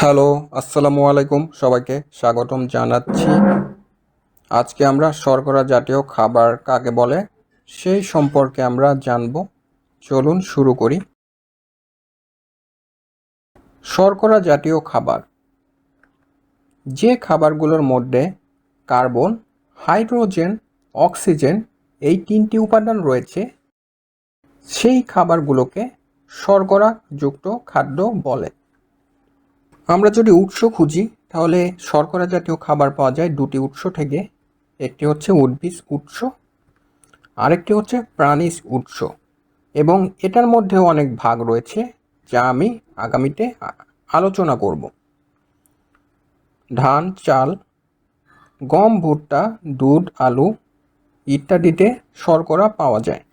Hello, আসসালামু আলাইকুম। সবাইকে স্বাগতম জানাচ্ছি। আজকে আমরা শর্করা জাতীয় খাবার কাকে বলে সেই সম্পর্কে আমরা জানব। চলুন শুরু করি। শর্করা জাতীয় খাবার যে খাবারগুলোর মধ্যে কার্বন, হাইড্রোজেন, অক্সিজেন এই তিনটি উপাদান রয়েছে সেই খাবারগুলোকে শর্করাযুক্ত খাদ্য বলে। আমরা যদি উৎস খুঁজি তাহলে শর্করা জাতীয় খাবার পাওয়া যায় দুটি উৎস থেকে। একটি হচ্ছে উদ্ভিদ উৎস, আরেকটি হচ্ছে প্রাণীজ উৎস, এবং এটার মধ্যেও অনেক ভাগ রয়েছে যা আমি আগামীতে আলোচনা করব। ধান, চাল, গম, ভুট্টা, দুধ, আলু ইত্যাদিতে শর্করা পাওয়া যায়।